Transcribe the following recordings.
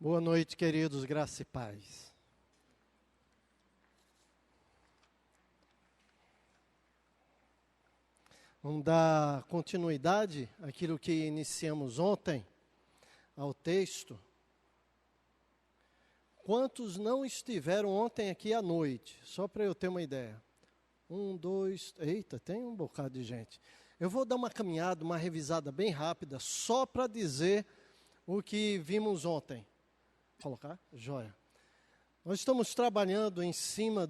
Boa noite, queridos, graça e paz. Vamos dar continuidade àquilo que iniciamos ontem, ao texto. Quantos não estiveram ontem aqui à noite? Só para eu ter uma ideia. Eita, tem um bocado de gente. Eu vou dar uma caminhada, uma revisada bem rápida, só para dizer o que vimos ontem. Colocar? Joia. Nós estamos trabalhando em cima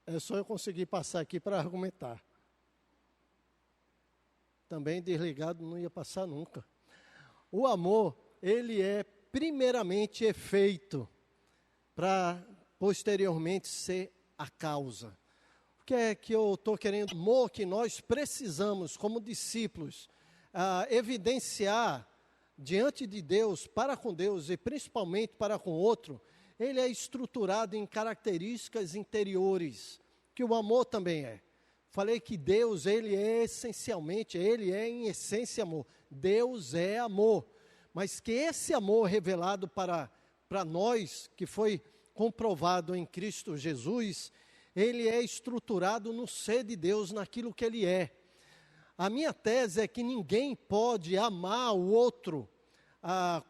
É só eu conseguir passar aqui para argumentar. Também desligado não ia passar nunca. O amor, ele é primeiramente efeito para posteriormente ser a causa. O que é que eu estou querendo? O amor que nós precisamos, como discípulos, evidenciar diante de Deus, para com Deus e principalmente para com o outro, ele é estruturado em características interiores, que o amor também é. Falei que Deus, ele é em essência amor. Deus é amor. Mas que esse amor revelado para nós, que foi comprovado em Cristo Jesus, ele é estruturado no ser de Deus, naquilo que ele é. A minha tese é que ninguém pode amar o outro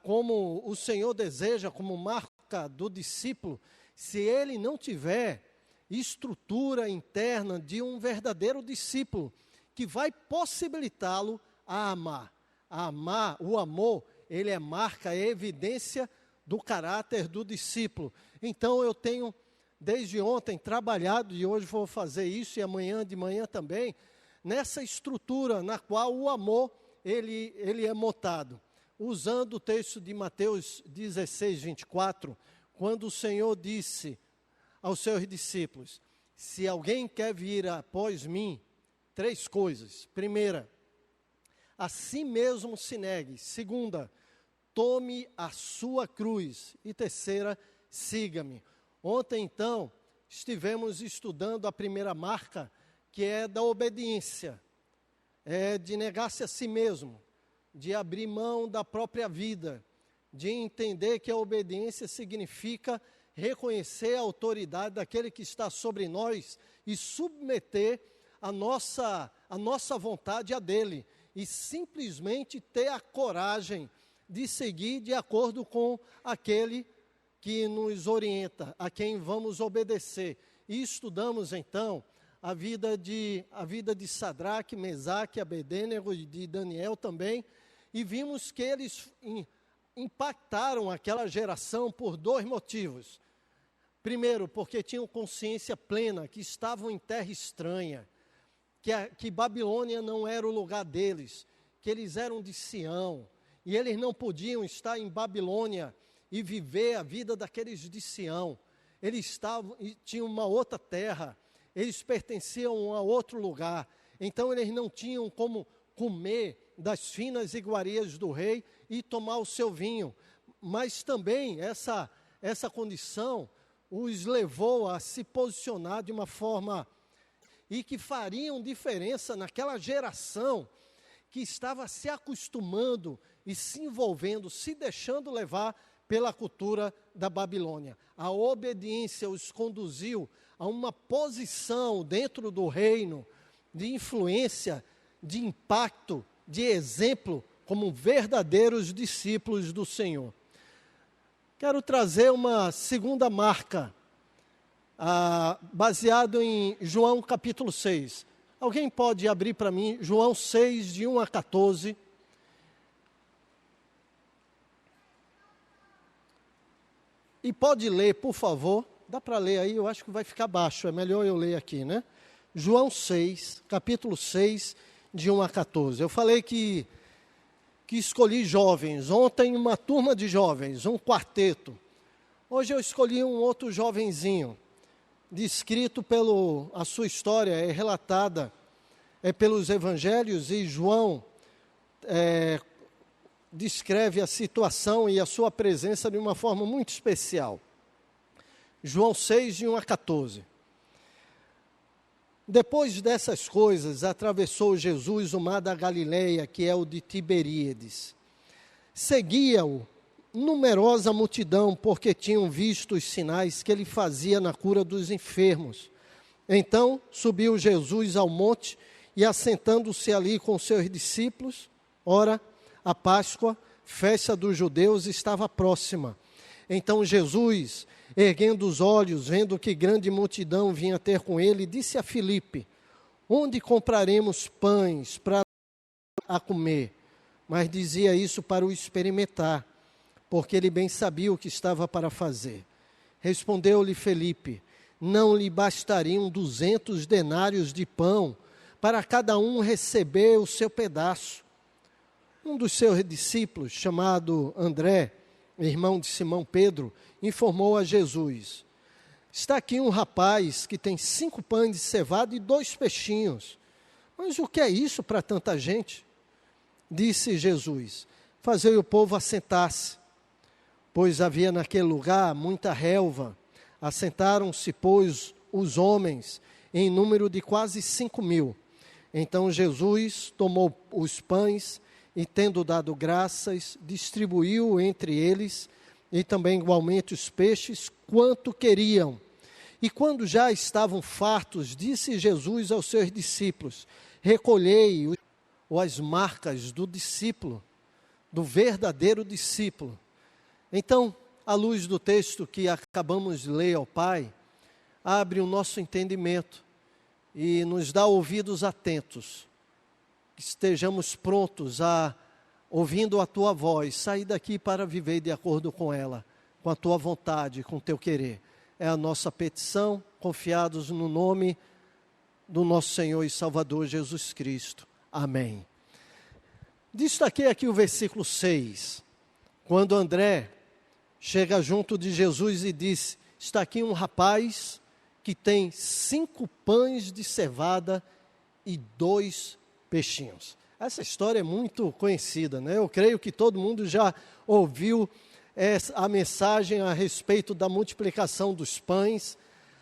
como o Senhor deseja, como marca do discípulo, se ele não tiver estrutura interna de um verdadeiro discípulo, que vai possibilitá-lo a amar. O amor, ele é marca, é evidência do caráter do discípulo. Então eu tenho, desde ontem, trabalhado, e hoje vou fazer isso, e amanhã de manhã também, nessa estrutura na qual o amor ele é montado. Usando o texto de Mateus 16, 24, quando o Senhor disse aos seus discípulos, se alguém quer vir após mim, 3 coisas. Primeira, a si mesmo se negue. Segunda, tome a sua cruz. E terceira, siga-me. Ontem, então, estivemos estudando a primeira marca, que é da obediência, é de negar-se a si mesmo, de abrir mão da própria vida, de entender que a obediência significa reconhecer a autoridade daquele que está sobre nós e submeter a nossa vontade à dele, e simplesmente ter a coragem de seguir de acordo com aquele que nos orienta, a quem vamos obedecer. E estudamos então a vida de Sadraque, Mesaque, Abedênego e de Daniel também, e vimos que eles impactaram aquela geração por 2 motivos. Primeiro, porque tinham consciência plena que estavam em terra estranha, que Babilônia não era o lugar deles, que eles eram de Sião, e eles não podiam estar em Babilônia e viver a vida daqueles de Sião. Eles tinham uma outra terra, eles pertenciam a outro lugar, então eles não tinham como comer das finas iguarias do rei e tomar o seu vinho. Mas também essa condição os levou a se posicionar de uma forma e que fariam diferença naquela geração que estava se acostumando e se envolvendo, se deixando levar pela cultura da Babilônia. A obediência os conduziu a uma posição dentro do reino de influência, de impacto, de exemplo, como verdadeiros discípulos do Senhor. Quero trazer uma segunda marca, baseado em João capítulo 6. Alguém pode abrir para mim João 6, de 1 a 14. E pode ler, por favor. Dá para ler aí, eu acho que vai ficar baixo, é melhor eu ler aqui, né? João 6, capítulo 6, de 1 a 14. Eu falei que escolhi jovens. Ontem uma turma de jovens, um quarteto. Hoje eu escolhi um outro jovenzinho, descrito a sua história é relatada pelos evangelhos, e João descreve a situação e a sua presença de uma forma muito especial. João 6, de 1 a 14. Depois dessas coisas, atravessou Jesus o mar da Galileia, que é o de Tiberíades. Seguia-o numerosa multidão, porque tinham visto os sinais que ele fazia na cura dos enfermos. Então subiu Jesus ao monte e, assentando-se ali com seus discípulos, ora, a Páscoa, festa dos judeus, estava próxima. Então Jesus, erguendo os olhos, vendo que grande multidão vinha ter com ele, disse a Filipe: onde compraremos pães para a comer? Mas dizia isso para o experimentar, porque ele bem sabia o que estava para fazer. Respondeu-lhe Filipe: não lhe bastariam 200 denários de pão, para cada um receber o seu pedaço? Um dos seus discípulos, chamado André, irmão de Simão Pedro, informou a Jesus: está aqui um rapaz que tem 5 pães de cevada e 2 peixinhos. Mas o que é isso para tanta gente? Disse Jesus: fazei o povo assentar-se. Pois havia naquele lugar muita relva. Assentaram-se, pois, os homens, em número de quase 5.000. Então Jesus tomou os pães e, tendo dado graças, distribuiu entre eles, e também igualmente os peixes, quanto queriam. E quando já estavam fartos, disse Jesus aos seus discípulos: recolhei as marcas do discípulo, do verdadeiro discípulo. Então, à luz do texto que acabamos de ler ao Pai, abre o nosso entendimento e nos dá ouvidos atentos, que estejamos prontos a, ouvindo a Tua voz, sair daqui para viver de acordo com ela, com a Tua vontade, com o Teu querer. É a nossa petição, confiados no nome do nosso Senhor e Salvador Jesus Cristo. Amém. Destaquei aqui o versículo 6, quando André chega junto de Jesus e diz: está aqui um rapaz que tem 5 pães de cevada e 2 peixinhos. Essa história é muito conhecida, né? Eu creio que todo mundo já ouviu a mensagem a respeito da multiplicação dos pães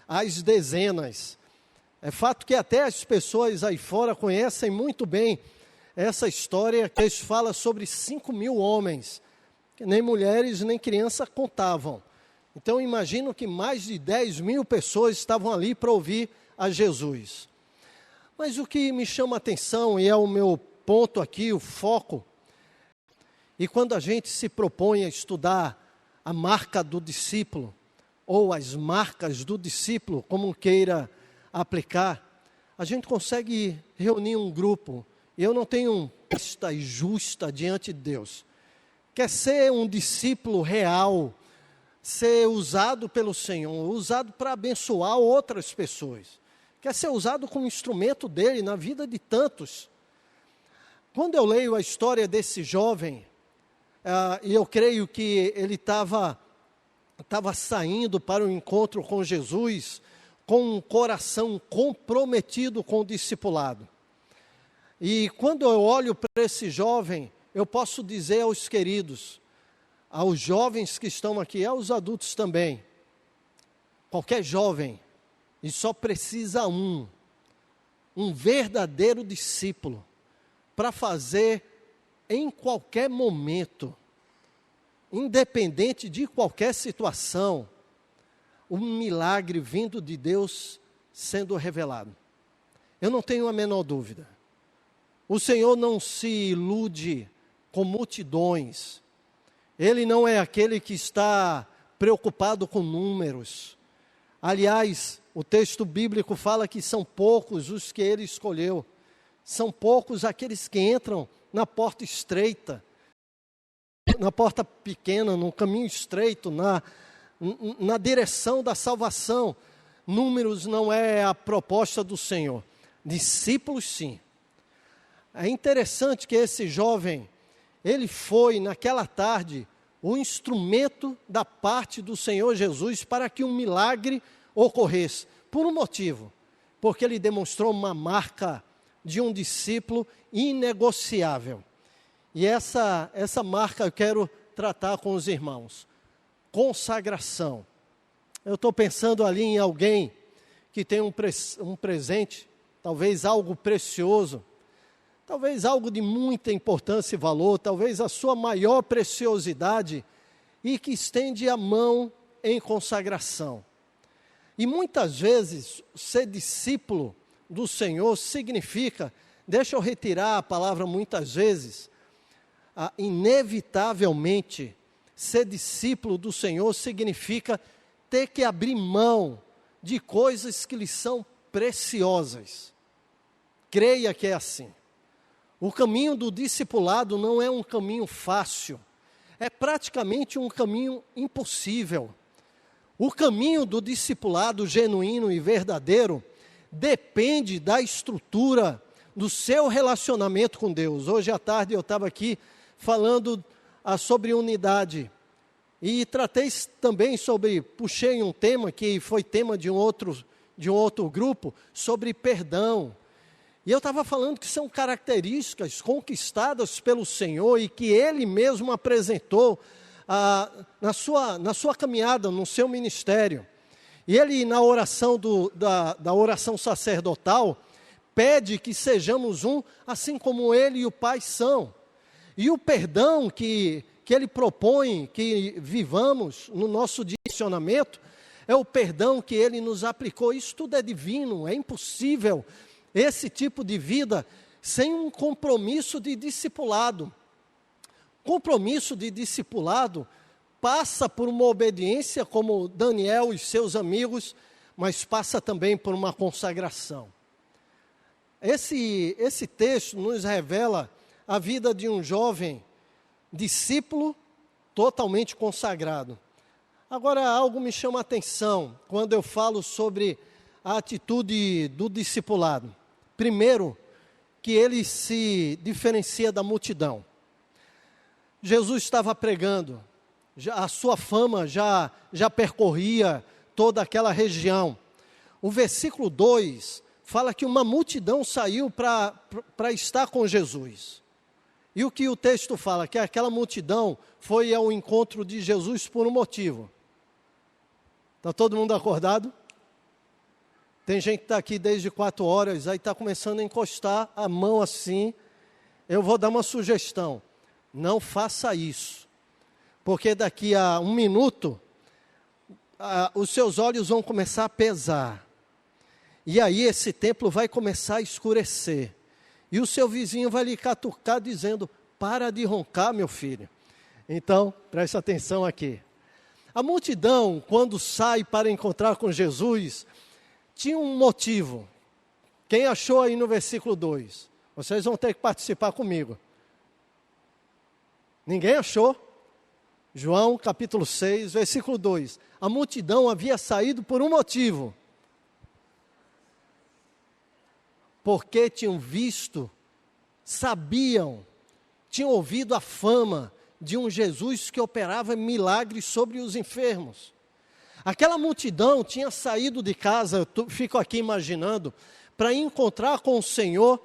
às dezenas. É fato que até as pessoas aí fora conhecem muito bem essa história, que fala sobre 5.000 homens, que nem mulheres nem crianças contavam. Então imagino que mais de 10.000 pessoas estavam ali para ouvir a Jesus. Mas o que me chama a atenção, e é o meu ponto aqui, o foco, e quando a gente se propõe a estudar a marca do discípulo, ou as marcas do discípulo, como queira aplicar, a gente consegue reunir um grupo. E eu não tenho pista justa diante de Deus. Quer ser um discípulo real, ser usado pelo Senhor, usado para abençoar outras pessoas. Quer ser usado como instrumento dele na vida de tantos. Quando eu leio a história desse jovem, e eu creio que ele estava saindo para o encontro com Jesus, com um coração comprometido com o discipulado. E quando eu olho para esse jovem, eu posso dizer aos queridos, aos jovens que estão aqui, aos adultos também, qualquer jovem, e só precisa um verdadeiro discípulo, para fazer em qualquer momento, independente de qualquer situação, um milagre vindo de Deus sendo revelado. Eu não tenho a menor dúvida. O Senhor não se ilude com multidões. Ele não é aquele que está preocupado com números. Aliás, o texto bíblico fala que são poucos os que ele escolheu. São poucos aqueles que entram na porta estreita, na porta pequena, no caminho estreito, na direção da salvação. Números não é a proposta do Senhor. Discípulos, sim. É interessante que esse jovem, ele foi, naquela tarde, o instrumento da parte do Senhor Jesus para que um milagre ocorresse. Por um motivo, porque ele demonstrou uma marca de um discípulo inegociável. E essa marca eu quero tratar com os irmãos. Consagração. Eu estou pensando ali em alguém que tem um presente, talvez algo precioso, talvez algo de muita importância e valor, talvez a sua maior preciosidade, e que estende a mão em consagração. E muitas vezes, ser discípulo do Senhor significa, deixa eu retirar a palavra muitas vezes, inevitavelmente, ser discípulo do Senhor significa ter que abrir mão de coisas que lhe são preciosas. Creia que é assim. O caminho do discipulado não é um caminho fácil, é praticamente um caminho impossível. O caminho do discipulado genuíno e verdadeiro depende da estrutura do seu relacionamento com Deus. Hoje à tarde eu estava aqui falando sobre unidade e tratei também puxei um tema que foi tema de um outro grupo, sobre perdão. E eu estava falando que são características conquistadas pelo Senhor e que Ele mesmo apresentou na sua caminhada, no seu ministério. E Ele, na oração da oração sacerdotal, pede que sejamos um, assim como Ele e o Pai são. E o perdão que Ele propõe que vivamos no nosso direcionamento, é o perdão que Ele nos aplicou. Isso tudo é divino, é impossível esse tipo de vida sem um compromisso de discipulado. Compromisso de discipulado passa por uma obediência, como Daniel e seus amigos, mas passa também por uma consagração. Esse texto nos revela a vida de um jovem discípulo totalmente consagrado. Agora, algo me chama a atenção quando eu falo sobre a atitude do discipulado. Primeiro, que ele se diferencia da multidão. Jesus estava pregando, a sua fama já percorria toda aquela região. O versículo 2 fala que uma multidão saiu para estar com Jesus. E o que o texto fala? Que aquela multidão foi ao encontro de Jesus por um motivo. Está todo mundo acordado? Tem gente que está aqui desde 4 horas, aí está começando a encostar a mão assim. Eu vou dar uma sugestão. Não faça isso. Porque daqui a 1 minuto, os seus olhos vão começar a pesar. E aí esse templo vai começar a escurecer. E o seu vizinho vai lhe catucar dizendo, para de roncar, meu filho. Então, preste atenção aqui. A multidão, quando sai para encontrar com Jesus, tinha um motivo. Quem achou aí no versículo 2? Vocês vão ter que participar comigo. Ninguém achou? João capítulo 6, versículo 2. A multidão havia saído por um motivo. Porque tinham visto, sabiam, tinham ouvido a fama de um Jesus que operava milagres sobre os enfermos. Aquela multidão tinha saído de casa, eu fico aqui imaginando, para encontrar com o Senhor,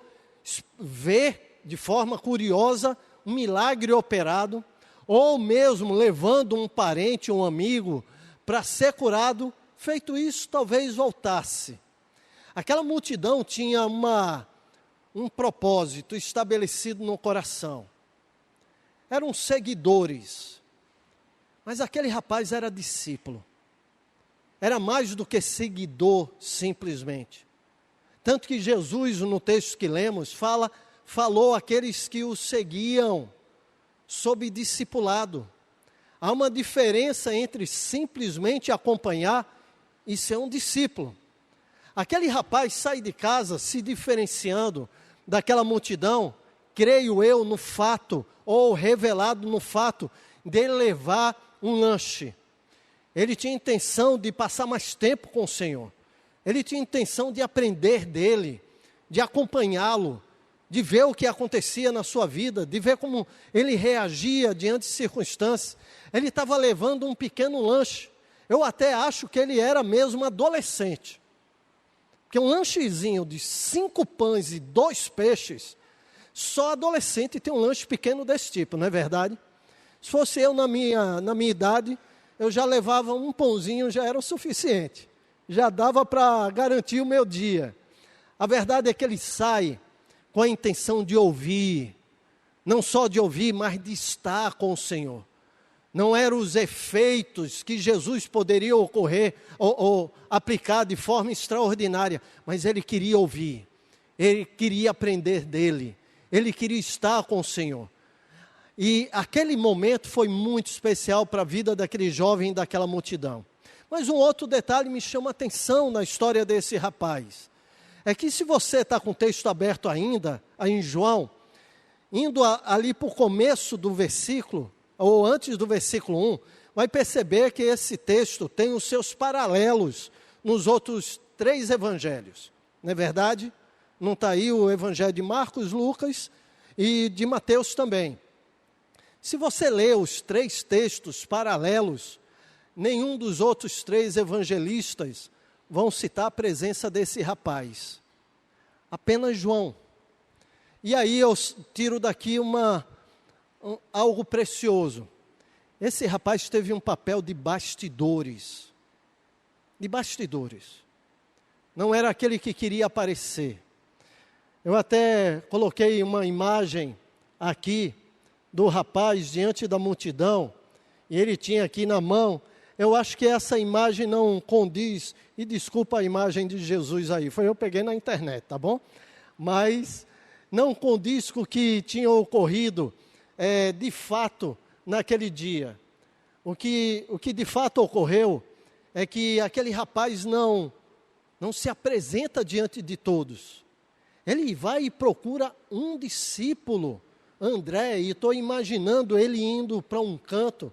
ver de forma curiosa um milagre operado, ou mesmo levando um parente, um amigo, para ser curado. Feito isso, talvez voltasse. Aquela multidão tinha um propósito estabelecido no coração. Eram seguidores, mas aquele rapaz era discípulo. Era mais do que seguidor, simplesmente. Tanto que Jesus, no texto que lemos, falou àqueles que o seguiam sob discipulado. Há uma diferença entre simplesmente acompanhar e ser um discípulo. Aquele rapaz sai de casa se diferenciando daquela multidão, creio eu, no fato, ou revelado no fato, de levar um lanche. Ele tinha intenção de passar mais tempo com o Senhor. Ele tinha intenção de aprender dele, de acompanhá-lo, de ver o que acontecia na sua vida, de ver como ele reagia diante de circunstâncias. Ele estava levando um pequeno lanche. Eu até acho que ele era mesmo adolescente. Porque um lanchezinho de 5 pães e 2 peixes, só adolescente tem um lanche pequeno desse tipo, não é verdade? Se fosse eu na minha idade, eu já levava um pãozinho, já era o suficiente. Já dava para garantir o meu dia. A verdade é que ele sai com a intenção de ouvir, não só de ouvir, mas de estar com o Senhor. Não eram os efeitos que Jesus poderia ocorrer ou aplicar de forma extraordinária, mas ele queria ouvir, ele queria aprender dele, ele queria estar com o Senhor. E aquele momento foi muito especial para a vida daquele jovem e daquela multidão. Mas um outro detalhe me chama a atenção na história desse rapaz. É que se você está com o texto aberto ainda, aí em João, indo ali para o começo do versículo, ou antes do versículo 1, vai perceber que esse texto tem os seus paralelos nos outros 3 evangelhos. Não é verdade? Não está aí o evangelho de Marcos, Lucas e de Mateus também. Se você ler os 3 textos paralelos, nenhum dos outros 3 evangelistas vão citar a presença desse rapaz. Apenas João. E aí eu tiro daqui algo precioso. Esse rapaz teve um papel de bastidores. De bastidores. Não era aquele que queria aparecer. Eu até coloquei uma imagem aqui do rapaz diante da multidão, e ele tinha aqui na mão. Eu acho que essa imagem não condiz, e desculpa a imagem de Jesus aí, eu peguei na internet, tá bom? Mas não condiz com o que tinha ocorrido de fato naquele dia. O que de fato ocorreu é que aquele rapaz não se apresenta diante de todos. Ele vai e procura um discípulo, André, e estou imaginando ele indo para um canto,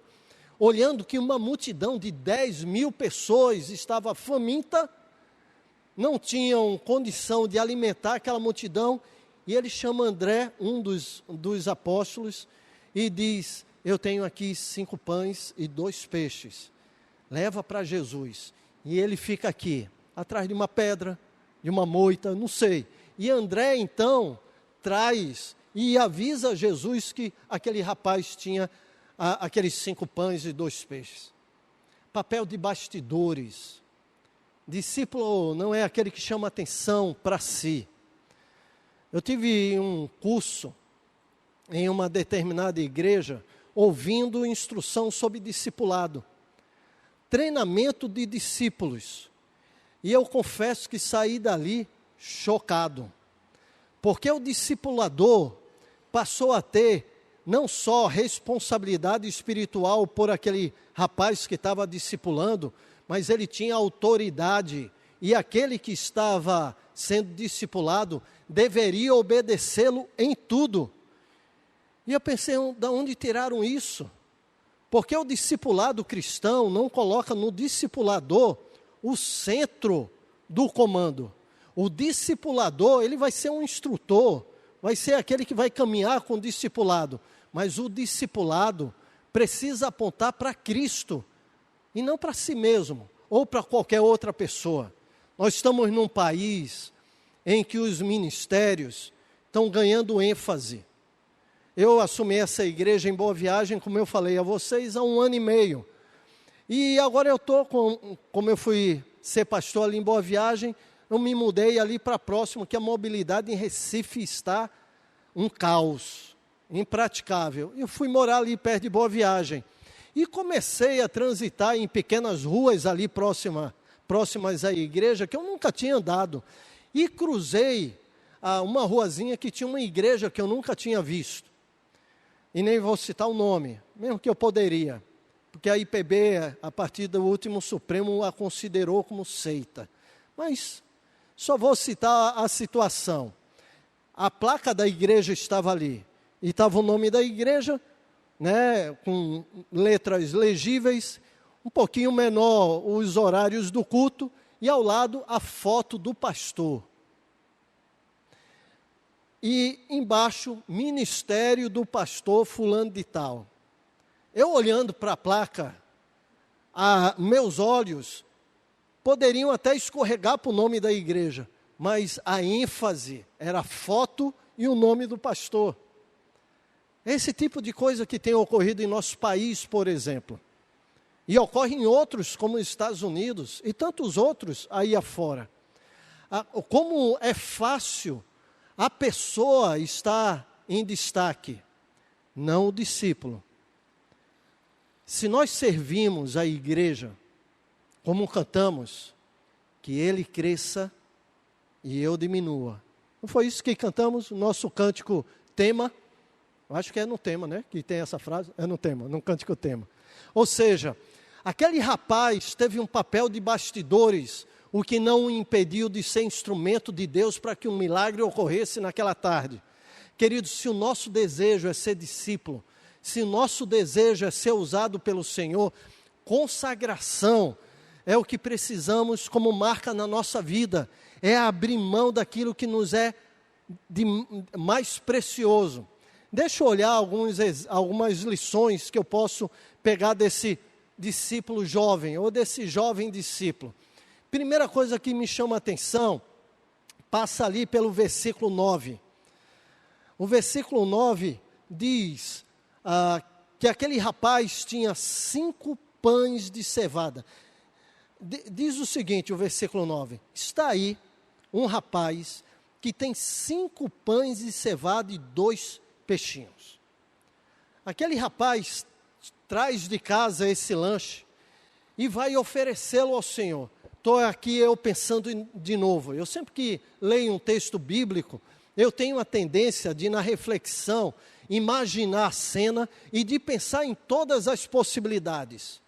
olhando que uma multidão de 10.000 pessoas estava faminta, não tinham condição de alimentar aquela multidão, e ele chama André, um dos apóstolos, e diz: eu tenho aqui 5 pães e 2 peixes, leva para Jesus. E ele fica aqui, atrás de uma pedra, de uma moita, não sei. E André, então, traz e avisa Jesus que aquele rapaz tinha aqueles 5 pães e 2 peixes. Papel de bastidores. Discípulo não é aquele que chama atenção para si. Eu tive um curso em uma determinada igreja, ouvindo instrução sobre discipulado. Treinamento de discípulos. E eu confesso que saí dali chocado. Porque o discipulador passou a ter não só responsabilidade espiritual por aquele rapaz que estava discipulando, mas ele tinha autoridade, e aquele que estava sendo discipulado deveria obedecê-lo em tudo. E eu pensei, de onde tiraram isso? Porque o discipulado cristão não coloca no discipulador o centro do comando. O discipulador, ele vai ser um instrutor, vai ser aquele que vai caminhar com o discipulado. Mas o discipulado precisa apontar para Cristo, e não para si mesmo, ou para qualquer outra pessoa. Nós estamos num país em que os ministérios estão ganhando ênfase. Eu assumi essa igreja em Boa Viagem, como eu falei a vocês, há 1 ano e meio. E agora eu estou, como eu fui ser pastor ali em Boa Viagem, eu me mudei ali para próximo, que a mobilidade em Recife está um caos, impraticável. Eu fui morar ali perto de Boa Viagem. E comecei a transitar em pequenas ruas ali próximas à igreja, que eu nunca tinha andado. E cruzei uma ruazinha que tinha uma igreja que eu nunca tinha visto. E nem vou citar o nome, mesmo que eu poderia. Porque a IPB, a partir do último Supremo, a considerou como seita. Mas só vou citar a situação. A placa da igreja estava ali. E estava o nome da igreja, né, com letras legíveis, um pouquinho menor os horários do culto, e ao lado a foto do pastor. E embaixo, ministério do pastor fulano de tal. Eu olhando para a placa, meus olhos poderiam até escorregar para o nome da igreja, mas a ênfase era a foto e o nome do pastor. Esse tipo de coisa que tem ocorrido em nosso país, por exemplo. E ocorre em outros, como os Estados Unidos, e tantos outros aí afora. Como é fácil a pessoa está em destaque, não o discípulo. Se nós servimos a igreja, como cantamos, que ele cresça e eu diminua. Não foi isso que cantamos? O nosso cântico tema, acho que é no tema, né? Que tem essa frase, é no tema, no cântico tema. Ou seja, aquele rapaz teve um papel de bastidores, o que não o impediu de ser instrumento de Deus para que um milagre ocorresse naquela tarde. Queridos, se o nosso desejo é ser discípulo, se o nosso desejo é ser usado pelo Senhor, consagração é o que precisamos como marca na nossa vida, é abrir mão daquilo que nos é de mais precioso. Deixa eu olhar algumas lições que eu posso pegar desse discípulo jovem, ou desse jovem discípulo. Primeira coisa que me chama a atenção, passa ali pelo versículo 9. O versículo 9 diz que aquele rapaz tinha 5 pães de cevada. Diz o seguinte, o versículo 9. Está aí um rapaz que tem 5 pães de cevada e 2 peixinhos. Aquele rapaz traz de casa esse lanche e vai oferecê-lo ao Senhor. Estou aqui eu pensando de novo. Eu sempre que leio um texto bíblico, eu tenho a tendência de, na reflexão, imaginar a cena e de pensar em todas as possibilidades.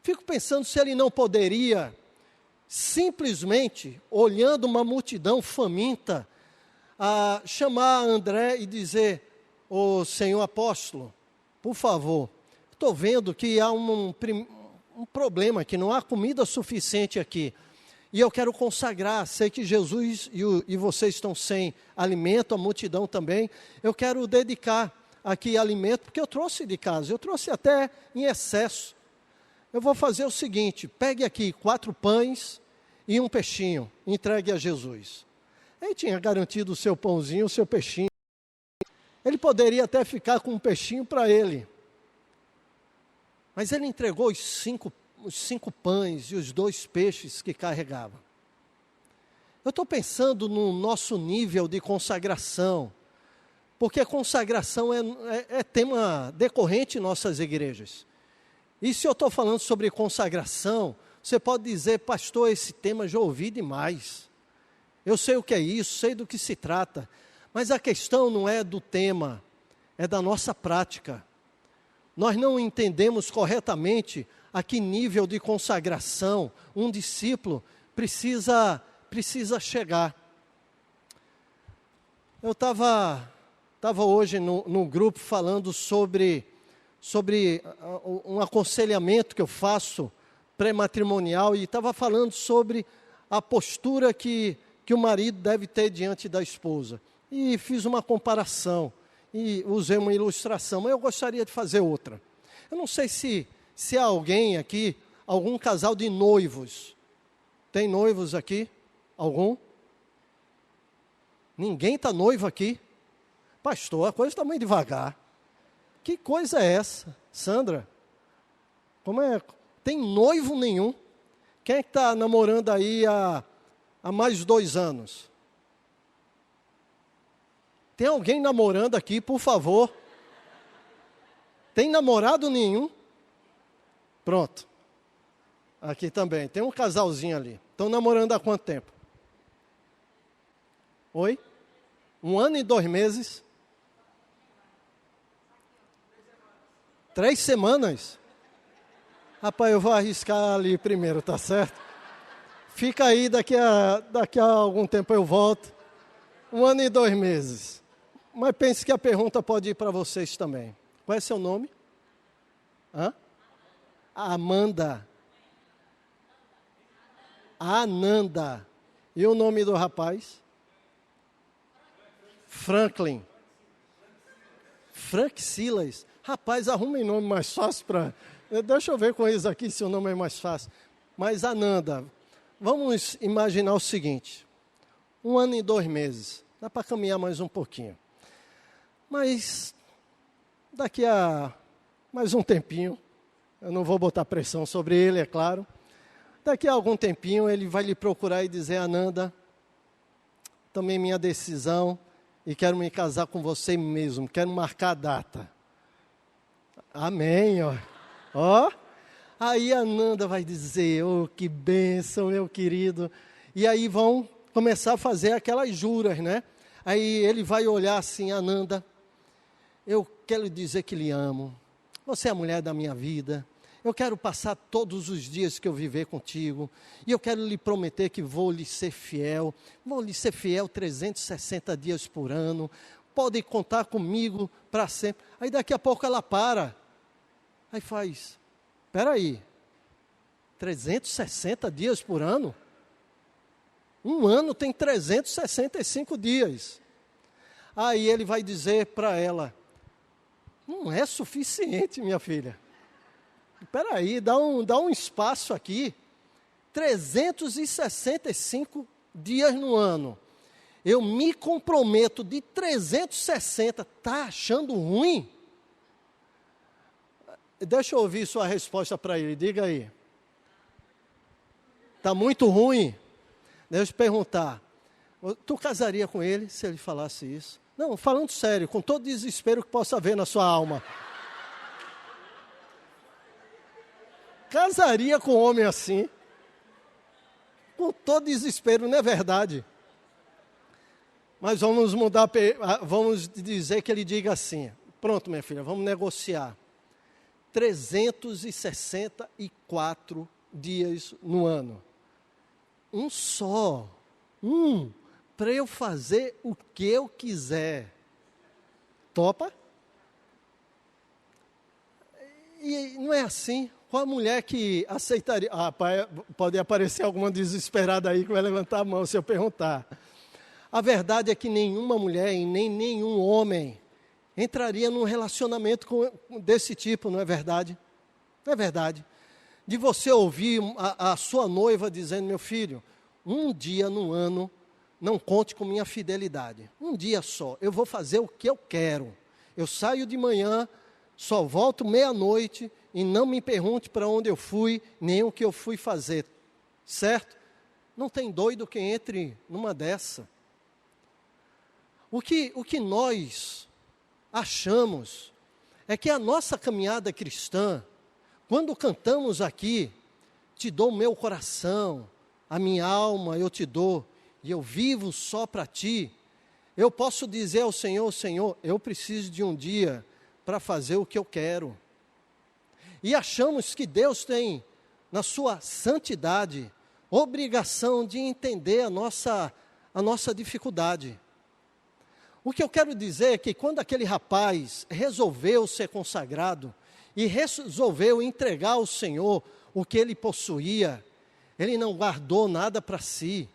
Fico pensando se ele não poderia, simplesmente, olhando uma multidão faminta, chamar André e dizer, ô Senhor apóstolo, por favor, estou vendo que há um problema, que não há comida suficiente aqui. E eu quero consagrar, sei que Jesus e vocês estão sem alimento, a multidão também. Eu quero dedicar aqui alimento, porque eu trouxe de casa, eu trouxe até em excesso. Eu vou fazer o seguinte, pegue aqui 4 pães e um peixinho, entregue a Jesus. Ele tinha garantido o seu pãozinho, o seu peixinho. Ele poderia até ficar com um peixinho para ele. Mas ele entregou os 5 pães e os 2 peixes que carregava. Eu estou pensando no nosso nível de consagração, porque a consagração é tema decorrente em nossas igrejas. E se eu estou falando sobre consagração, você pode dizer, pastor, esse tema já ouvi demais. Eu sei o que é isso, sei do que se trata. Mas a questão não é do tema, é da nossa prática. Nós não entendemos corretamente a que nível de consagração um discípulo precisa chegar. Eu estava hoje num grupo falando sobre um aconselhamento que eu faço pré-matrimonial e estava falando sobre a postura que o marido deve ter diante da esposa. E fiz uma comparação e usei uma ilustração, mas eu gostaria de fazer outra. Eu não sei se há alguém aqui, algum casal de noivos. Tem noivos aqui? Algum? Ninguém está noivo aqui? Pastor, a coisa está muito devagar. Que coisa é essa? Sandra? Como é? Tem noivo nenhum? Quem é que está namorando aí há mais de 2 anos? Tem alguém namorando aqui, por favor? Tem namorado nenhum? Pronto. Aqui também. Tem um casalzinho ali. Estão namorando há quanto tempo? Oi? 1 ano e 2 meses? 3 semanas? Rapaz, eu vou arriscar ali primeiro, tá certo? Fica aí, daqui a algum tempo eu volto. 1 ano e 2 meses. Mas pense que a pergunta pode ir para vocês também. Qual é seu nome? Amanda. Ananda. E o nome do rapaz? Franklin. Frank Silas. Rapaz, arrumem nome mais fácil para... Deixa eu ver com eles aqui se o nome é mais fácil. Mas Ananda, vamos imaginar o seguinte. 1 ano e 2 meses. Dá para caminhar mais um pouquinho. Mas daqui a mais um tempinho, eu não vou botar pressão sobre ele, é claro. Daqui a algum tempinho ele vai lhe procurar e dizer, Ananda, tomei minha decisão e quero me casar com você mesmo, quero marcar a data. Amém, ó. Ó. Aí a Nanda vai dizer, oh, que bênção, meu querido. E aí vão começar a fazer aquelas juras, né? Aí ele vai olhar assim, Nanda, eu quero dizer que lhe amo. Você é a mulher da minha vida. Eu quero passar todos os dias que eu viver contigo. E eu quero lhe prometer que vou lhe ser fiel. Vou lhe ser fiel 360 dias por ano. Podem contar comigo para sempre. Aí daqui a pouco ela para. Aí faz, espera aí, 360 dias por ano? Um ano tem 365 dias. Aí ele vai dizer para ela, não é suficiente, minha filha. Espera aí, dá um espaço aqui. 365 dias no ano. Eu me comprometo de 360. Está achando ruim? Deixa eu ouvir sua resposta para ele. Diga aí. Está muito ruim? Deixa eu te perguntar. Tu casaria com ele se ele falasse isso? Não, falando sério, com todo desespero que possa haver na sua alma. Casaria com um homem assim? Com todo desespero, não é verdade? Mas vamos mudar, vamos dizer que ele diga assim, pronto, minha filha, vamos negociar. 364 dias no ano. Um só. Para eu fazer o que eu quiser. Topa? E não é assim. Qual a mulher que aceitaria? Pode aparecer alguma desesperada aí que vai levantar a mão se eu perguntar. A verdade é que nenhuma mulher e nem nenhum homem entraria num relacionamento desse tipo, não é verdade? Não é verdade? De você ouvir a sua noiva dizendo, meu filho, um dia no ano, não conte com minha fidelidade. Um dia só, eu vou fazer o que eu quero. Eu saio de manhã, só volto meia-noite e não me pergunte para onde eu fui, nem o que eu fui fazer. Certo? Não tem doido que entre numa dessa. O que nós achamos é que a nossa caminhada cristã, quando cantamos aqui, te dou o meu coração, a minha alma eu te dou, e eu vivo só para ti, eu posso dizer ao Senhor, Senhor, eu preciso de um dia para fazer o que eu quero. E achamos que Deus tem, na sua santidade, obrigação de entender a nossa dificuldade. O que eu quero dizer é que quando aquele rapaz resolveu ser consagrado e resolveu entregar ao Senhor o que ele possuía, ele não guardou nada para si,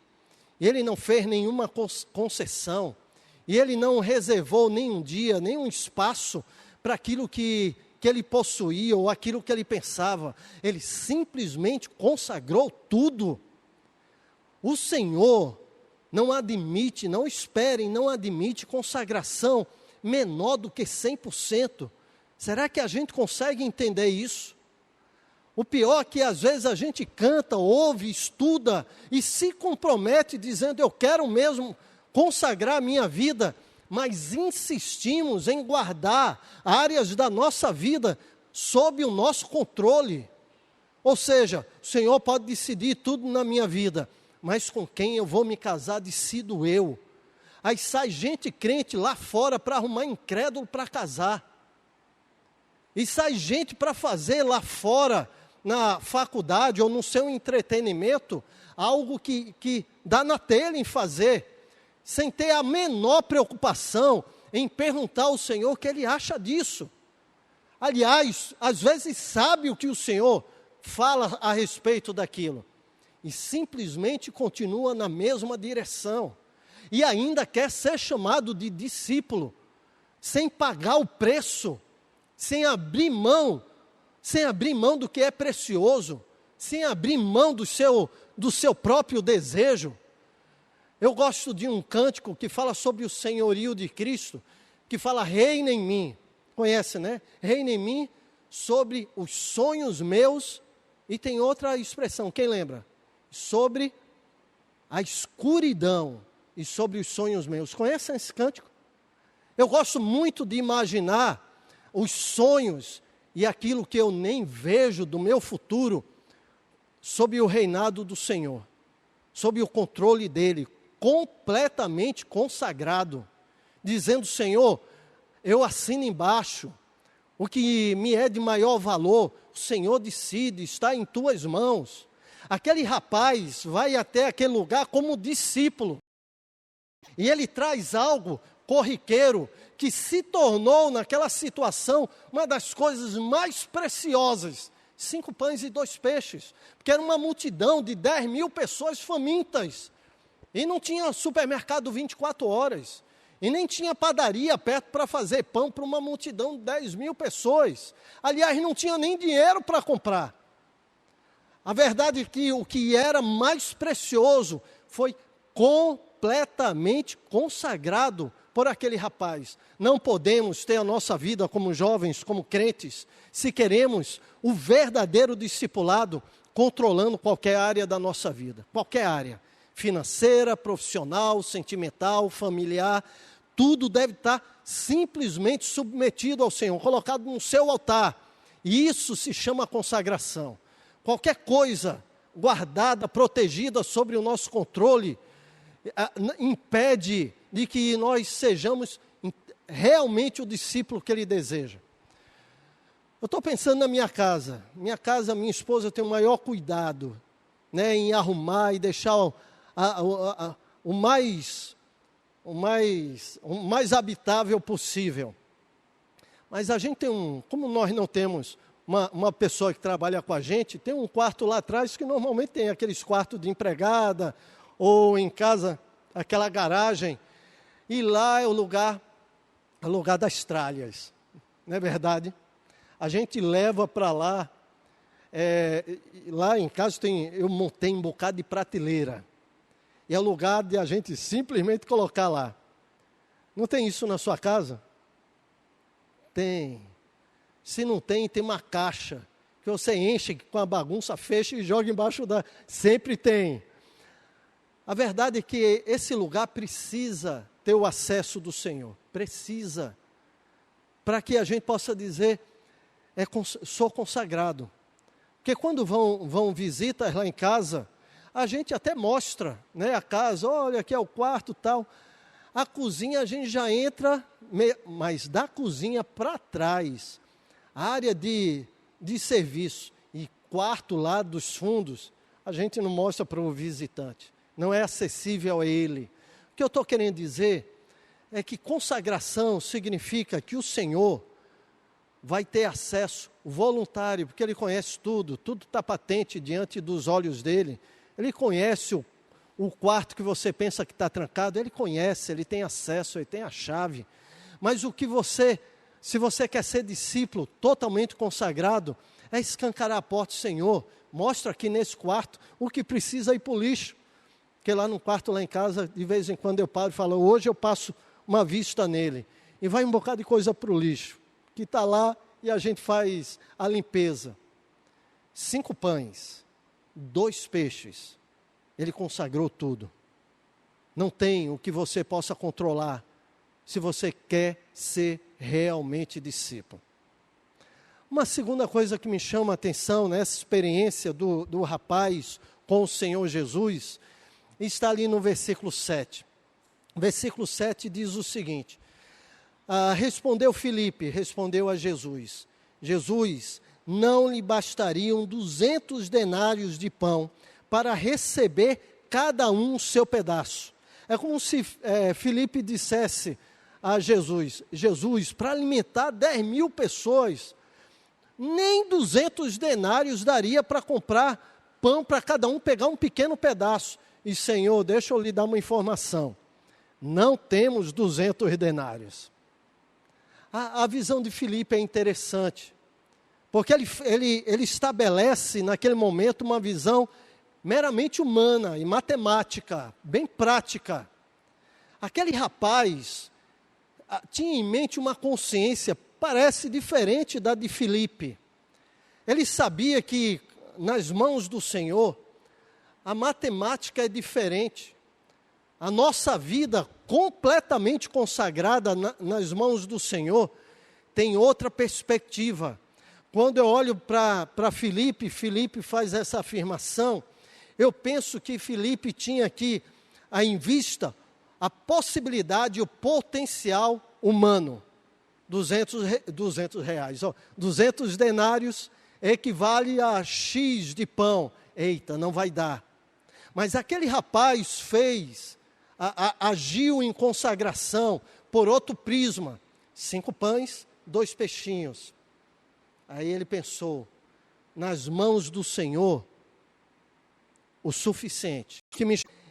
ele não fez nenhuma concessão, e ele não reservou nenhum dia, nenhum espaço para aquilo que ele possuía ou aquilo que ele pensava. Ele simplesmente consagrou tudo. O Senhor não admite, não esperem, não admite consagração menor do que 100%. Será que a gente consegue entender isso? O pior é que às vezes a gente canta, ouve, estuda e se compromete dizendo, eu quero mesmo consagrar a minha vida, mas insistimos em guardar áreas da nossa vida sob o nosso controle. Ou seja, o Senhor pode decidir tudo na minha vida, mas com quem eu vou me casar decido eu. Aí sai gente crente lá fora para arrumar incrédulo para casar. E sai gente para fazer lá fora, na faculdade ou no seu entretenimento, algo que dá na telha em fazer, sem ter a menor preocupação em perguntar ao Senhor o que Ele acha disso. Aliás, às vezes sabe o que o Senhor fala a respeito daquilo, e simplesmente continua na mesma direção, e ainda quer ser chamado de discípulo, sem pagar o preço, sem abrir mão do que é precioso, sem abrir mão do seu próprio desejo. Eu gosto de um cântico que fala sobre o senhorio de Cristo, que fala, reina em mim, conhece, né? Reina em mim sobre os sonhos meus, e tem outra expressão, quem lembra? Sobre a escuridão e sobre os sonhos meus. Conhecem esse cântico? Eu gosto muito de imaginar os sonhos e aquilo que eu nem vejo do meu futuro sob o reinado do Senhor, sob o controle dele, completamente consagrado, dizendo: Senhor, eu assino embaixo, o que me é de maior valor, o Senhor decide, está em tuas mãos. Aquele rapaz vai até aquele lugar como discípulo, e ele traz algo corriqueiro, que se tornou naquela situação uma das coisas mais preciosas: 5 pães e 2 peixes, porque era uma multidão de 10.000 pessoas famintas, e não tinha supermercado 24 horas, e nem tinha padaria perto para fazer pão para uma multidão de 10.000 pessoas. Aliás, não tinha nem dinheiro para comprar. A verdade é que o que era mais precioso foi completamente consagrado por aquele rapaz. Não podemos ter a nossa vida como jovens, como crentes, se queremos o verdadeiro discipulado controlando qualquer área da nossa vida. Qualquer área. Financeira, profissional, sentimental, familiar. Tudo deve estar simplesmente submetido ao Senhor, colocado no seu altar. E isso se chama consagração. Qualquer coisa guardada, protegida sobre o nosso controle, impede de que nós sejamos realmente o discípulo que Ele deseja. Eu estou pensando na minha casa. Minha esposa tem o maior cuidado, né, em arrumar e deixar o mais habitável possível. Mas a gente tem como nós não temos uma pessoa que trabalha com a gente, tem um quarto lá atrás que normalmente tem aqueles quartos de empregada, ou em casa, aquela garagem, e lá é o lugar das tralhas, não é verdade? A gente leva para lá, lá em casa eu montei um bocado de prateleira, e é o lugar de a gente simplesmente colocar lá. Não tem isso na sua casa? Tem. Se não tem, tem uma caixa, que você enche com a bagunça, fecha e joga embaixo da... Sempre tem. A verdade é que esse lugar precisa ter o acesso do Senhor. Precisa. Para que a gente possa dizer, sou consagrado. Porque quando vão visitas lá em casa, a gente até mostra, né, a casa, olha, aqui é o quarto, tal. A cozinha a gente já entra, mas da cozinha para trás, a área de serviço e quarto lá dos fundos, a gente não mostra para o visitante. Não é acessível a ele. O que eu estou querendo dizer é que consagração significa que o Senhor vai ter acesso voluntário, porque Ele conhece tudo está patente diante dos olhos dEle. Ele conhece o quarto que você pensa que está trancado, Ele conhece, Ele tem acesso, Ele tem a chave. Mas se você quer ser discípulo totalmente consagrado, é escancarar a porta, Senhor, mostra aqui nesse quarto o que precisa ir para o lixo. Porque lá no quarto, lá em casa, de vez em quando eu paro e falo, hoje eu passo uma vista nele. E vai um bocado de coisa para o lixo, que está lá e a gente faz a limpeza. 5 pães, 2 peixes, Ele consagrou tudo. Não tem o que você possa controlar, se você quer ser realmente discípulo. Uma segunda coisa que me chama a atenção nessa experiência do rapaz com o Senhor Jesus, está ali no versículo 7. O versículo 7 diz o seguinte: respondeu Filipe, respondeu a Jesus: Jesus, não lhe bastariam 200 denários de pão para receber cada um o seu pedaço. É como se Filipe dissesse a Jesus: Jesus, para alimentar 10.000 pessoas, nem 200 denários daria para comprar pão para cada um pegar um pequeno pedaço. E Senhor, deixa eu lhe dar uma informação. Não temos 200 denários. A visão de Filipe é interessante, porque ele estabelece naquele momento uma visão meramente humana e matemática, bem prática. Aquele rapaz tinha em mente uma consciência, parece diferente da de Filipe. Ele sabia que nas mãos do Senhor, a matemática é diferente. a nossa vida completamente consagrada nas mãos do Senhor, tem outra perspectiva. Quando eu olho para Filipe faz essa afirmação, eu penso que Filipe tinha aqui em vista a possibilidade, o potencial humano. 200 reais. 200 denários equivale a X de pão. Eita, não vai dar. Mas aquele rapaz agiu em consagração por outro prisma. 5 pães, 2 peixinhos. Aí ele pensou, nas mãos do Senhor, o suficiente.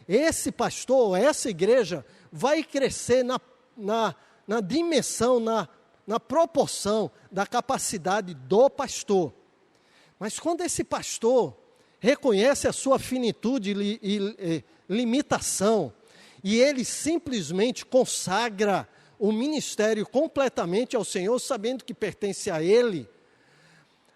Esse pastor, essa igreja, vai crescer na dimensão, na proporção da capacidade do pastor. Mas quando esse pastor reconhece a sua finitude e limitação, e ele simplesmente consagra o ministério completamente ao Senhor, sabendo que pertence a Ele,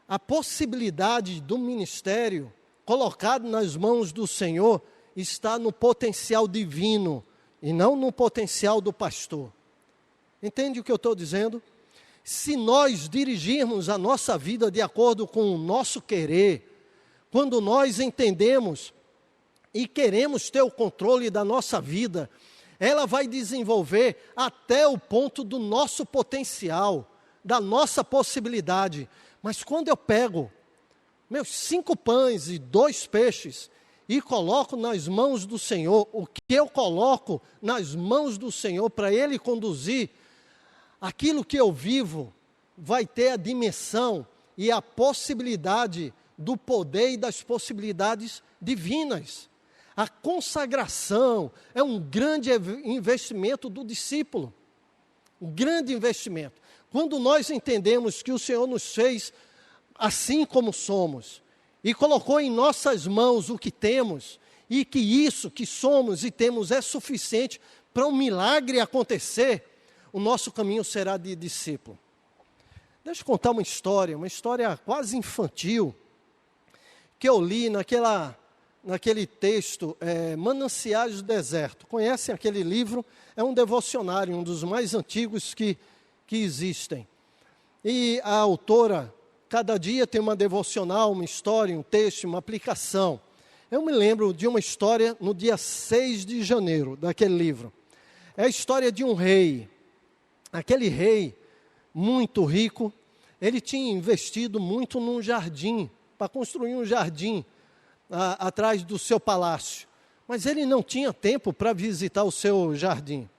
a possibilidade do ministério colocado nas mãos do Senhor está no potencial divino e não no potencial do pastor. Entende o que eu estou dizendo? Se nós dirigirmos a nossa vida de acordo com o nosso querer, quando nós entendemos e queremos ter o controle da nossa vida, ela vai desenvolver até o ponto do nosso potencial, da nossa possibilidade. Mas quando eu pego meus 5 pães e 2 peixes e coloco nas mãos do Senhor, o que eu coloco nas mãos do Senhor para Ele conduzir, aquilo que eu vivo vai ter a dimensão e a possibilidade do poder e das possibilidades divinas. A consagração é um grande investimento do discípulo, um grande investimento. Quando nós entendemos que o Senhor nos fez assim como somos, e colocou em nossas mãos o que temos, e que isso que somos e temos é suficiente para um milagre acontecer, o nosso caminho será de discípulo. Deixa eu contar uma história quase infantil, que eu li naquele texto, Mananciais do Deserto. Conhecem aquele livro? É um devocionário, um dos mais antigos que existem. E a autora, cada dia tem uma devocional, uma história, um texto, uma aplicação. Eu me lembro de uma história no dia 6 de janeiro, daquele livro. É a história de um rei. Aquele rei, muito rico, ele tinha investido muito num jardim, para construir um jardim atrás do seu palácio. Mas ele não tinha tempo para visitar o seu jardim.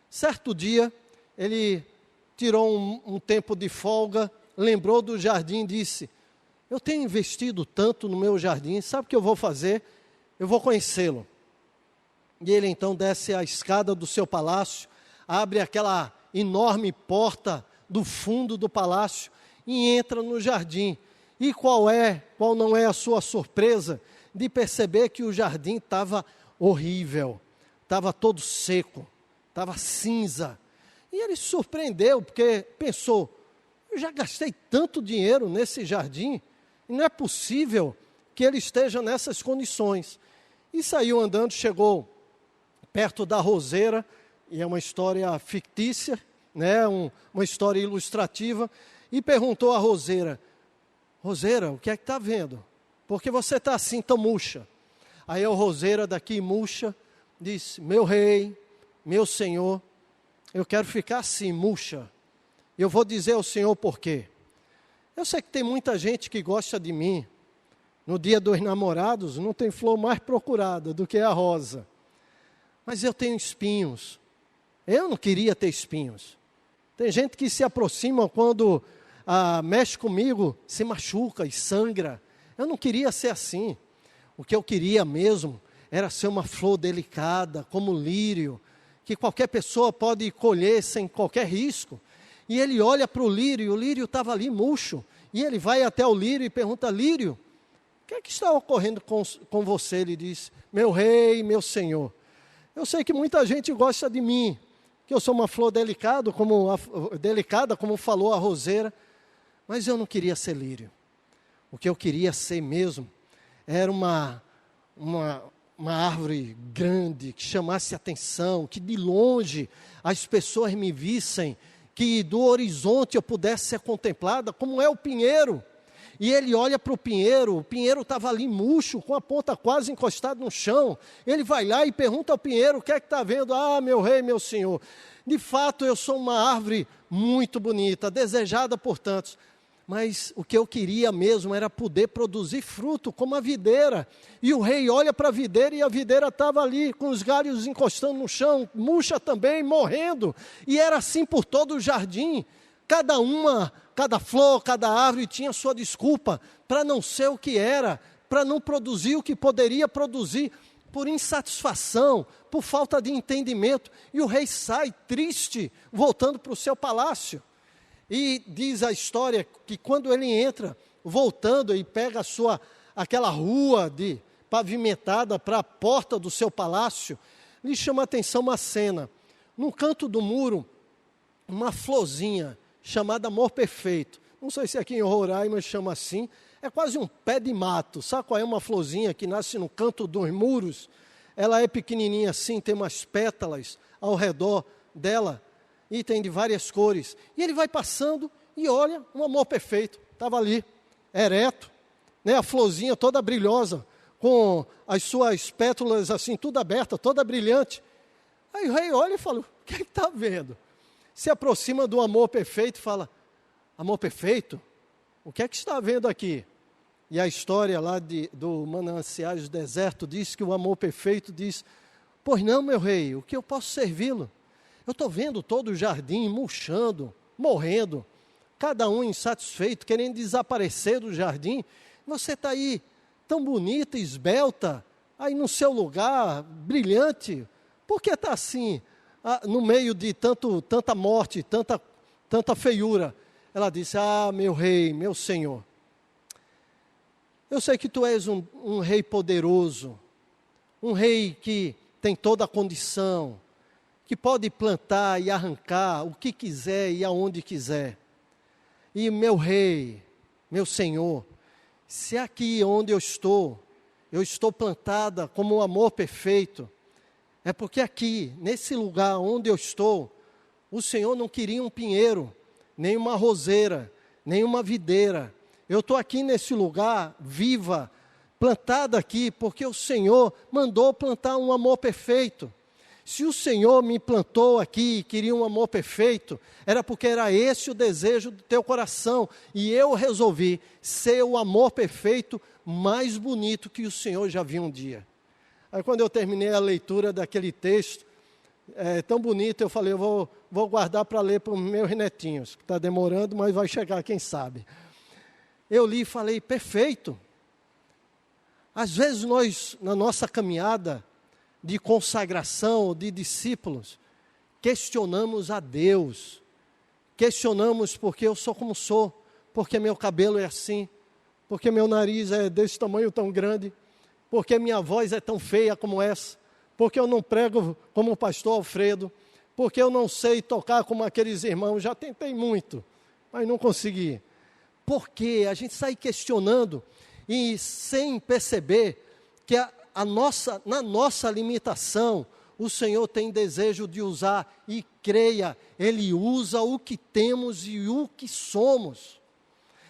Certo dia, ele tirou um tempo de folga, lembrou do jardim e disse, eu tenho investido tanto no meu jardim, sabe o que eu vou fazer? Eu vou conhecê-lo. E ele então desce a escada do seu palácio, abre aquela enorme porta do fundo do palácio e entra no jardim. E qual não é a sua surpresa de perceber que o jardim estava horrível, estava todo seco, estava cinza. E ele se surpreendeu, porque pensou, eu já gastei tanto dinheiro nesse jardim, e não é possível que ele esteja nessas condições. E saiu andando, chegou perto da roseira, e é uma história fictícia, né, uma história ilustrativa, e perguntou à roseira, Roseira, o que é que está vendo? Por que você está assim tão murcha? Aí a roseira daqui murcha, disse, meu rei, meu senhor, eu quero ficar assim, murcha. Eu vou dizer ao Senhor por quê. Eu sei que tem muita gente que gosta de mim. No dia dos namorados, não tem flor mais procurada do que a rosa. Mas eu tenho espinhos. Eu não queria ter espinhos. Tem gente que se aproxima quando mexe comigo, se machuca e sangra. Eu não queria ser assim. O que eu queria mesmo era ser uma flor delicada, como lírio, que qualquer pessoa pode colher sem qualquer risco. E ele olha para o lírio, e o lírio estava ali murcho. E ele vai até o lírio e pergunta, lírio, o que é que está ocorrendo com você? Ele diz, meu rei, meu senhor, eu sei que muita gente gosta de mim, que eu sou uma flor delicada, como falou a roseira, mas eu não queria ser lírio. O que eu queria ser mesmo era uma uma árvore grande, que chamasse atenção, que de longe as pessoas me vissem, que do horizonte eu pudesse ser contemplada, como é o pinheiro. E ele olha para o pinheiro estava ali murcho, com a ponta quase encostada no chão. Ele vai lá e pergunta ao pinheiro, o que é que está vendo? Ah, meu rei, meu senhor, de fato eu sou uma árvore muito bonita, desejada por tantos. Mas o que eu queria mesmo era poder produzir fruto, como a videira. E o rei olha para a videira e a videira estava ali, com os galhos encostando no chão, murcha também, morrendo. E era assim por todo o jardim. Cada flor, cada árvore tinha sua desculpa para não ser o que era, para não produzir o que poderia produzir, por insatisfação, por falta de entendimento. E o rei sai triste, voltando para o seu palácio. E diz a história que quando ele entra, voltando e pega aquela rua pavimentada para a porta do seu palácio, lhe chama a atenção uma cena. No canto do muro, uma florzinha chamada Amor Perfeito. Não sei se aqui em Roraima chama assim. É quase um pé de mato. Sabe qual é uma florzinha que nasce no canto dos muros? Ela é pequenininha assim, tem umas pétalas ao redor dela. E tem de várias cores. E ele vai passando e olha, um amor perfeito. Estava ali, ereto, né, a florzinha toda brilhosa, com as suas pétalas assim, tudo aberta, toda brilhante. Aí o rei olha e fala, o que é que está vendo? Se aproxima do amor perfeito e fala, amor perfeito? O que é que está vendo aqui? E a história lá do Mananciais do Deserto diz que o amor perfeito diz, pois não, meu rei, o que eu posso servi-lo? Eu estou vendo todo o jardim murchando, morrendo, cada um insatisfeito, querendo desaparecer do jardim. Você está aí, tão bonita, esbelta, aí no seu lugar, brilhante. Por que está assim, no meio de tanta morte, tanta feiura? Ela disse, meu rei, meu senhor, eu sei que tu és um rei poderoso, um rei que tem toda a condição, que pode plantar e arrancar o que quiser e aonde quiser. E meu rei, meu senhor, se aqui onde eu estou plantada como um amor perfeito, é porque aqui, nesse lugar onde eu estou, o Senhor não queria um pinheiro, nem uma roseira, nem uma videira. Eu estou aqui nesse lugar, viva, plantada aqui, porque o Senhor mandou plantar um amor perfeito. Se o Senhor me plantou aqui e queria um amor perfeito, era porque era esse o desejo do teu coração. E eu resolvi ser o amor perfeito mais bonito que o Senhor já viu um dia. Aí quando eu terminei a leitura daquele texto, tão bonito, eu falei, eu vou guardar para ler para os meus netinhos, que está demorando, mas vai chegar, quem sabe. Eu li e falei, perfeito. Às vezes nós, na nossa caminhada de consagração, de discípulos, questionamos a Deus, questionamos porque eu sou como sou, porque meu cabelo é assim, porque meu nariz é desse tamanho tão grande, porque minha voz é tão feia como essa, porque eu não prego como o pastor Alfredo, porque eu não sei tocar como aqueles irmãos, já tentei muito, mas não consegui. Porque a gente sai questionando e sem perceber que na nossa limitação, o Senhor tem desejo de usar, e creia, Ele usa o que temos e o que somos.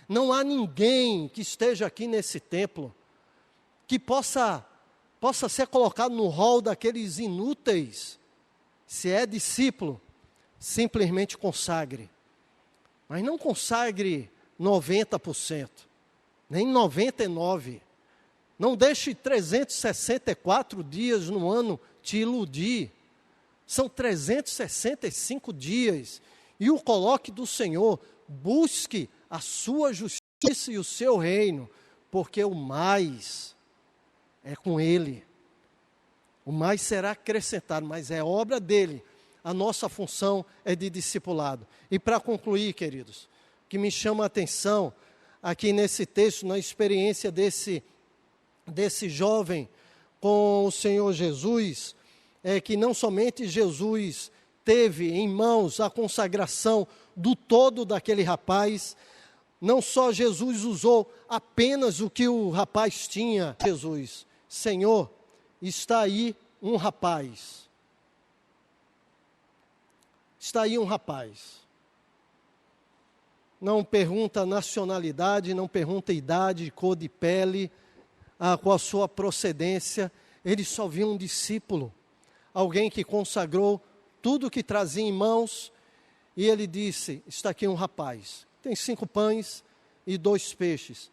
Não há ninguém que esteja aqui nesse templo que possa ser colocado no rol daqueles inúteis. Se é discípulo, simplesmente consagre. Mas não consagre 90%, nem 99%. Não deixe 364 dias no ano te iludir. São 365 dias. E o coloque do Senhor. Busque a sua justiça e o seu reino, porque o mais é com Ele. O mais será acrescentado, mas é obra dEle. A nossa função é de discipulado. E para concluir, queridos, o que me chama a atenção aqui nesse texto, na experiência desse jovem com o Senhor Jesus, é que não somente Jesus teve em mãos a consagração do todo daquele rapaz, não só Jesus usou apenas o que o rapaz tinha. Jesus, Senhor, está aí um rapaz. Está aí um rapaz. Não pergunta nacionalidade, não pergunta idade, cor de pele, qual a sua procedência. Ele só viu um discípulo, alguém que consagrou tudo que trazia em mãos, e ele disse, está aqui um rapaz, tem 5 pães e 2 peixes,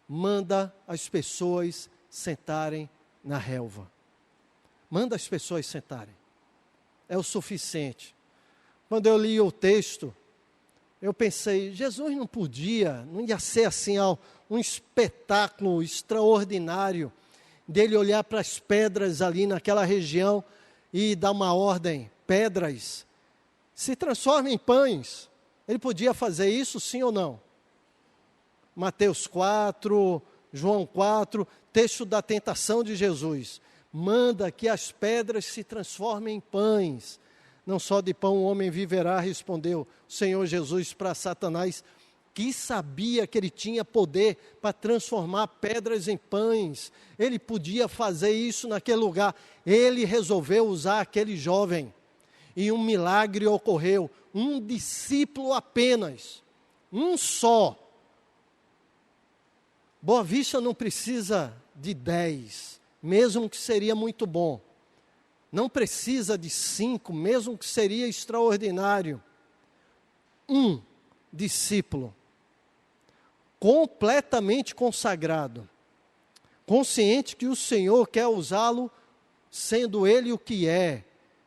manda as pessoas sentarem na relva. Manda as pessoas sentarem, é o suficiente. Quando eu li o texto, eu pensei, Jesus não ia ser assim um espetáculo extraordinário, dele olhar para as pedras ali naquela região e dar uma ordem, pedras, se transformem em pães. Ele podia fazer isso, sim ou não? Mateus 4, João 4, texto da tentação de Jesus. Manda que as pedras se transformem em pães. Não só de pão o homem viverá, respondeu o Senhor Jesus para Satanás, que sabia que ele tinha poder para transformar pedras em pães. Ele podia fazer isso naquele lugar. Ele resolveu usar aquele jovem. E um milagre ocorreu. Um discípulo apenas. Um só. Boa Vista não precisa de 10, mesmo que seria muito bom. Não precisa de 5, mesmo que seria extraordinário. Um discípulo, completamente consagrado, consciente que o Senhor quer usá-lo, sendo ele o que é,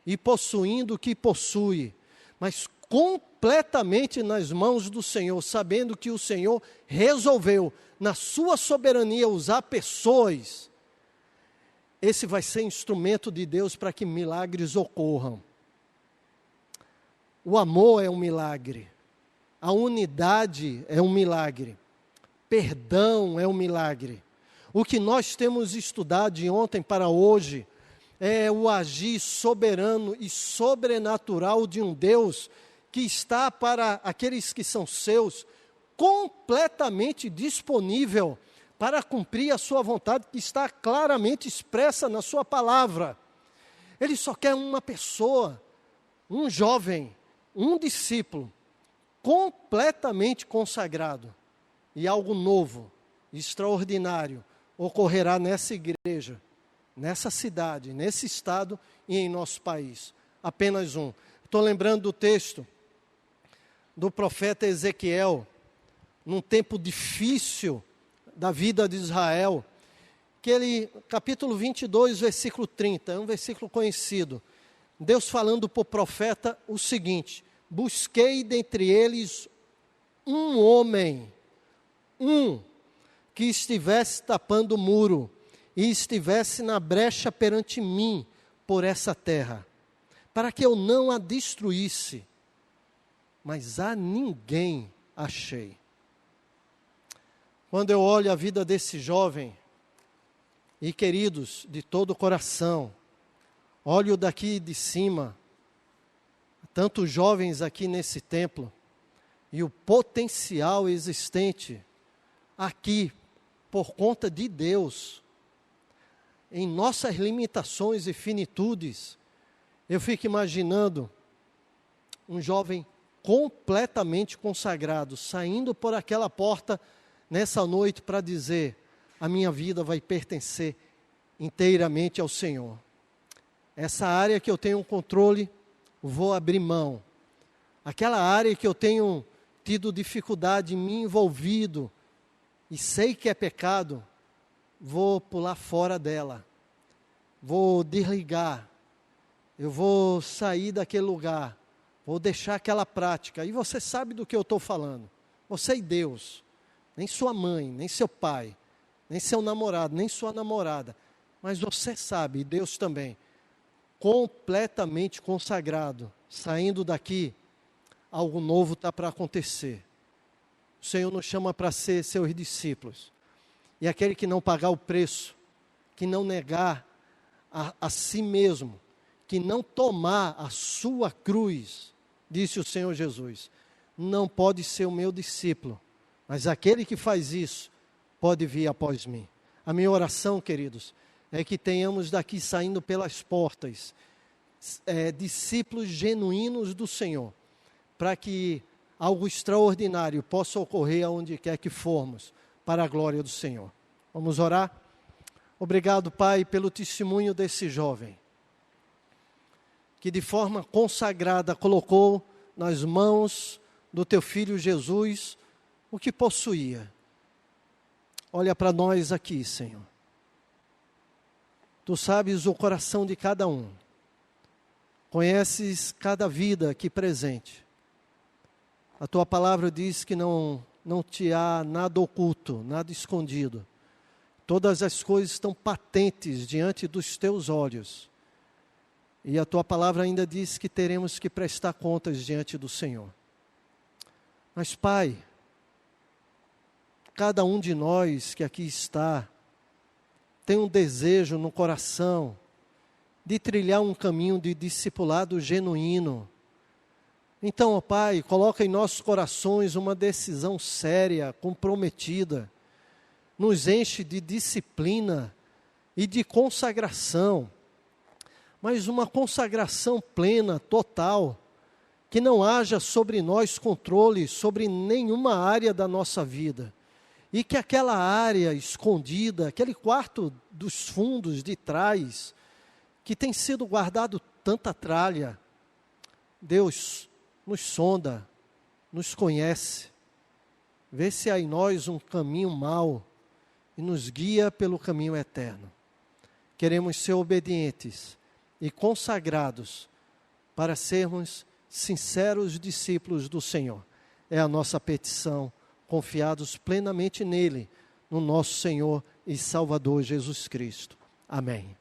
e possuindo o que possui, mas completamente nas mãos do Senhor, sabendo que o Senhor resolveu, na sua soberania, usar pessoas. Esse vai ser instrumento de Deus para que milagres ocorram. O amor é um milagre. A unidade é um milagre. Perdão é um milagre. O que nós temos estudado de ontem para hoje é o agir soberano e sobrenatural de um Deus que está para aqueles que são seus completamente disponível para cumprir a sua vontade, que está claramente expressa na sua palavra. Ele só quer uma pessoa, um jovem, um discípulo, completamente consagrado. E algo novo, extraordinário, ocorrerá nessa igreja, nessa cidade, nesse estado e em nosso país. Apenas um. Estou lembrando do texto do profeta Ezequiel, num tempo difícil da vida de Israel, que ele, capítulo 22, versículo 30, é um versículo conhecido. Deus falando para o profeta o seguinte: busquei dentre eles um homem, que estivesse tapando o muro, e estivesse na brecha perante mim, por essa terra, para que eu não a destruísse, mas a ninguém achei. Quando eu olho a vida desse jovem, e queridos, de todo o coração, olho daqui de cima, tantos jovens aqui nesse templo, e o potencial existente aqui, por conta de Deus, em nossas limitações e finitudes, eu fico imaginando um jovem completamente consagrado, saindo por aquela porta nessa noite para dizer: a minha vida vai pertencer inteiramente ao Senhor. Essa área que eu tenho controle, vou abrir mão. Aquela área que eu tenho tido dificuldade, me envolvido, e sei que é pecado, vou pular fora dela. Vou desligar. Eu vou sair daquele lugar. Vou deixar aquela prática. E você sabe do que eu estou falando. Você e Deus. Nem sua mãe, nem seu pai, nem seu namorado, nem sua namorada. Mas você sabe, e Deus também. Completamente consagrado. Saindo daqui, algo novo está para acontecer. O Senhor nos chama para ser seus discípulos. E aquele que não pagar o preço, que não negar a si mesmo, que não tomar a sua cruz, disse o Senhor Jesus, não pode ser o meu discípulo. Mas aquele que faz isso, pode vir após mim. A minha oração, queridos, é que tenhamos daqui saindo pelas portas, discípulos genuínos do Senhor, para que algo extraordinário possa ocorrer aonde quer que formos, para a glória do Senhor. Vamos orar? Obrigado, Pai, pelo testemunho desse jovem, que de forma consagrada colocou nas mãos do Teu Filho Jesus o que possuía. Olha para nós aqui, Senhor. Tu sabes o coração de cada um. Conheces cada vida aqui presente. A Tua palavra diz que não te há nada oculto, nada escondido. Todas as coisas estão patentes diante dos Teus olhos. E a Tua palavra ainda diz que teremos que prestar contas diante do Senhor. Mas, Pai, cada um de nós que aqui está, tem um desejo no coração de trilhar um caminho de discipulado genuíno. Então, ó Pai, coloca em nossos corações uma decisão séria, comprometida. Nos enche de disciplina e de consagração. Mas uma consagração plena, total, que não haja sobre nós controle sobre nenhuma área da nossa vida. E que aquela área escondida, aquele quarto dos fundos de trás, que tem sido guardado tanta tralha, Deus nos sonda, nos conhece, vê se há em nós um caminho mau e nos guia pelo caminho eterno. Queremos ser obedientes e consagrados para sermos sinceros discípulos do Senhor. É a nossa petição, confiados plenamente nele, no nosso Senhor e Salvador Jesus Cristo. Amém.